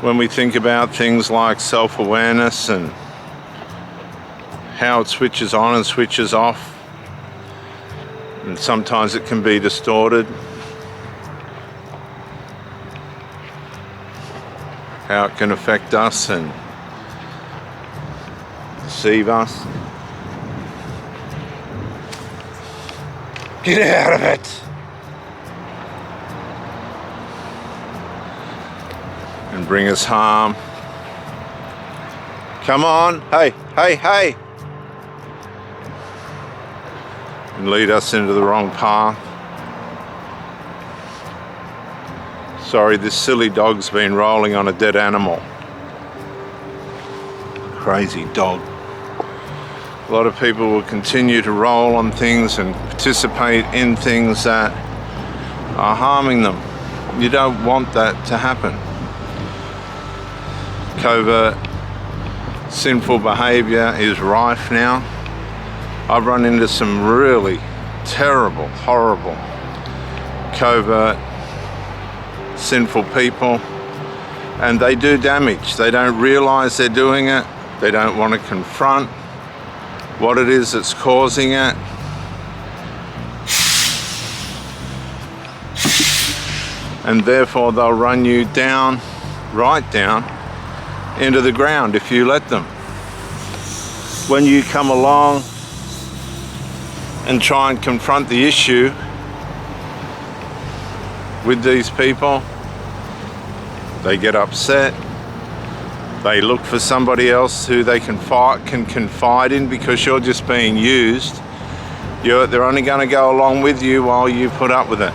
when we think about things like self-awareness and how it switches on and switches off, and sometimes it can be distorted, how it can affect us and deceive us. Get out of it! And bring us harm. Come on, hey, hey, hey! And lead us into the wrong path. Sorry, this silly dog's been rolling on a dead animal. Crazy dog. A lot of people will continue to roll on things and participate in things that are harming them. You don't want that to happen. Covert sinful behavior is rife now. I've run into some really terrible, horrible, covert, sinful people, and they do damage. They don't realize they're doing it. They don't want to confront what it is that's causing it. And therefore they'll run you down, right down, into the ground if you let them. When you come along and try and confront the issue with these people, they get upset. They look for somebody else who they can confide in, because you're just being used. They're only going to go along with you while you put up with it.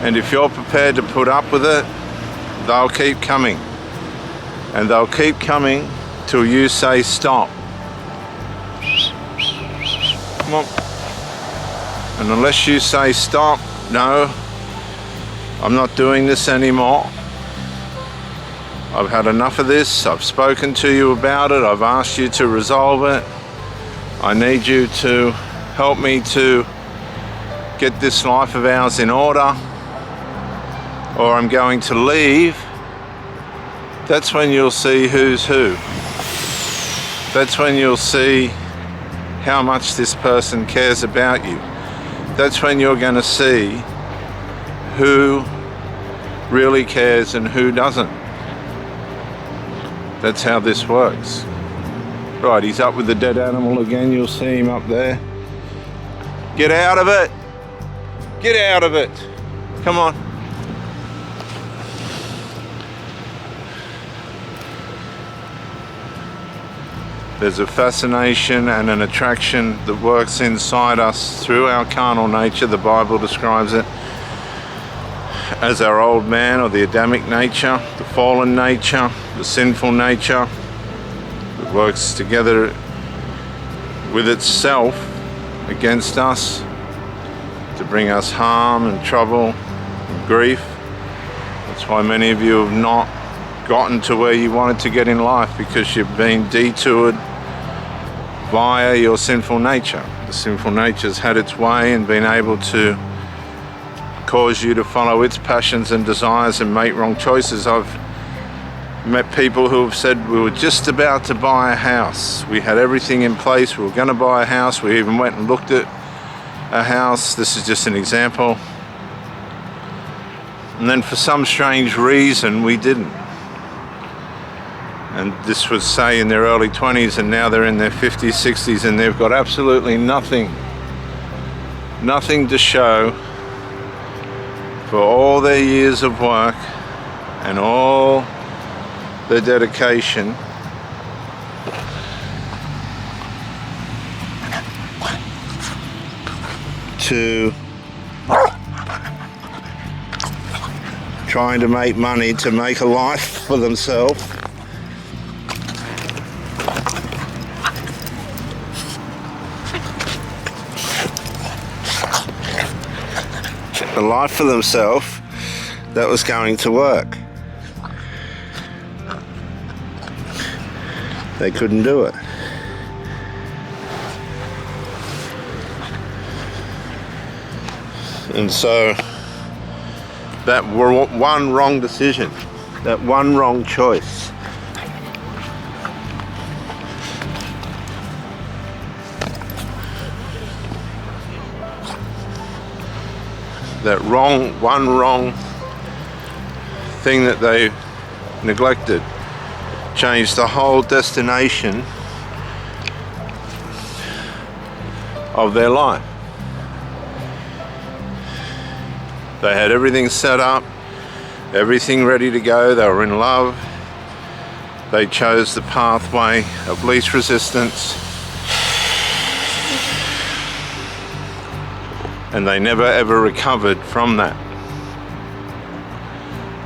And if you're prepared to put up with it, they'll keep coming. And they'll keep coming till you say stop. Come on. And unless you say stop, no, I'm not doing this anymore. I've had enough of this. I've spoken to you about it. I've asked you to resolve it. I need you to help me to get this life of ours in order, or I'm going to leave. That's when you'll see who's who. That's when you'll see how much this person cares about you. That's when you're going to see who really cares and who doesn't. That's how this works. Right, he's up with the dead animal again. You'll see him up there. Get out of it! Get out of it! Come on. There's a fascination and an attraction that works inside us through our carnal nature. The Bible describes it as our old man, or the Adamic nature, the fallen nature, the sinful nature. It works together with itself against us to bring us harm and trouble and grief. That's why many of you have not gotten to where you wanted to get in life, because you've been detoured via your sinful nature. The sinful nature's had its way and been able to cause you to follow its passions and desires and make wrong choices. I've met people who have said, we were just about to buy a house. We had everything in place. We were going to buy a house. We even went and looked at a house. This is just an example. And then for some strange reason, we didn't. And this was, say, in their early 20s, and now they're in their 50s, 60s, and they've got absolutely nothing to show for all their years of work and all their dedication to trying to make money, to make a life for themselves. A life for themselves that was going to work. They couldn't do it. And so that were one wrong decision. that one wrong choice. That one wrong thing that they neglected changed the whole destination of their life. They had everything set up, everything ready to go, they were in love, they chose the pathway of least resistance, and they never ever recovered from that.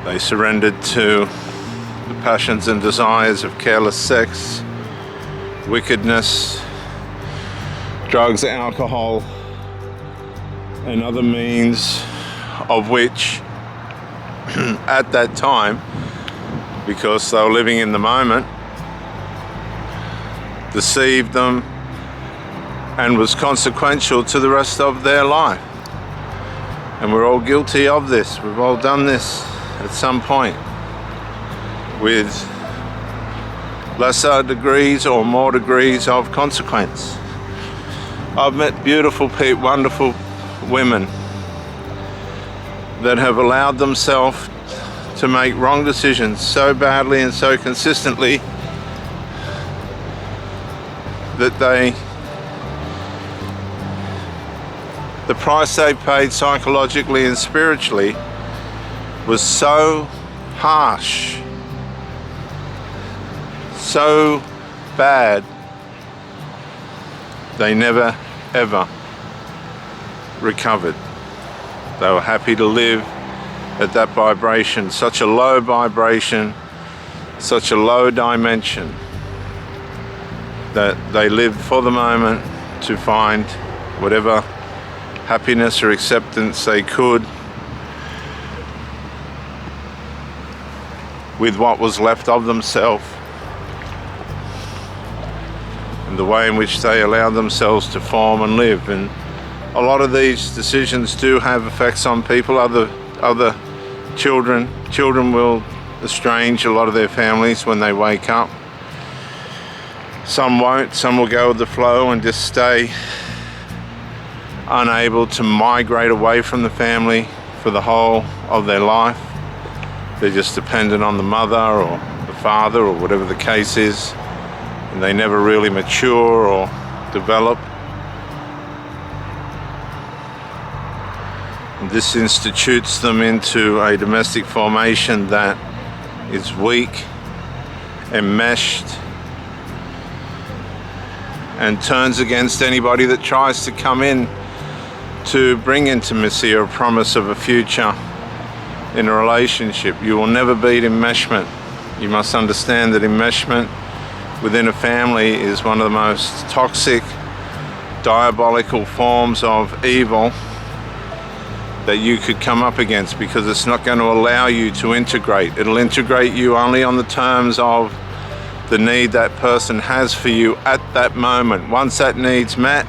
They surrendered to the passions and desires of careless sex, wickedness, drugs, alcohol, and other means of which at that time, because they were living in the moment, deceived them and was consequential to the rest of their life. And we're all guilty of this. We've all done this at some point with lesser degrees or more degrees of consequence. I've met beautiful people, wonderful women that have allowed themselves to make wrong decisions so badly and so consistently that the price they paid psychologically and spiritually was so harsh, so bad, they never ever recovered. They were happy to live at that vibration, such a low vibration, such a low dimension, that they lived for the moment to find whatever happiness or acceptance they could with what was left of themselves, and the way in which they allowed themselves to form and live. And a lot of these decisions do have effects on people. Other children will estrange a lot of their families when they wake up. Some won't. Some will go with the flow and just stay unable to migrate away from the family for the whole of their life. They're just dependent on the mother or the father or whatever the case is, and they never really mature or develop. And this institutes them into a domestic formation that is weak, enmeshed, and turns against anybody that tries to come in to bring intimacy or a promise of a future in a relationship. You will never beat enmeshment. You must understand that enmeshment within a family is one of the most toxic, diabolical forms of evil that you could come up against, because it's not going to allow you to integrate. It'll integrate you only on the terms of the need that person has for you at that moment. Once that need's met,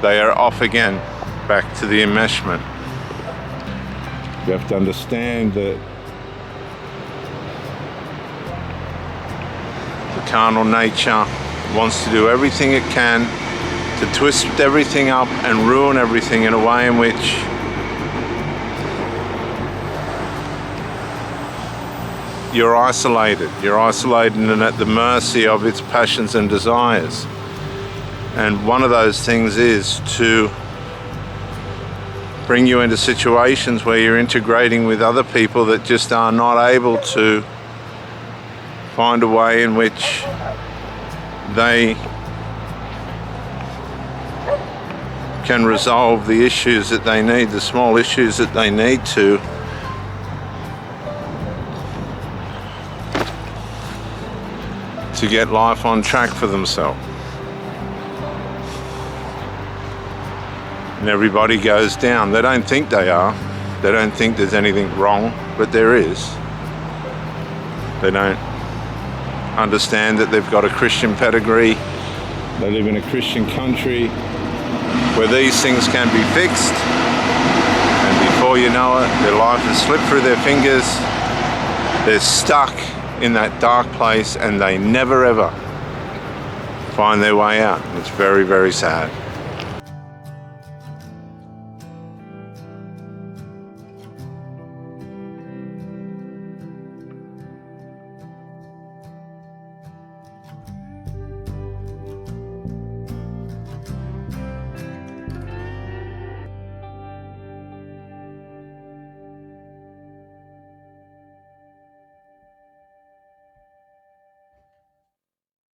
they are off again, back to the enmeshment. You have to understand that the carnal nature wants to do everything it can to twist everything up and ruin everything in a way in which you're isolated and at the mercy of its passions and desires. And one of those things is to bring you into situations where you're integrating with other people that just are not able to find a way in which they can resolve the issues that they need, the small issues that they need to get life on track for themselves. And everybody goes down. They don't think they are. They don't think there's anything wrong, but there is. They don't understand that they've got a Christian pedigree. They live in a Christian country where these things can be fixed. And before you know it, their life has slipped through their fingers They're stuck in that dark place and they never ever find their way out. It's very, very sad.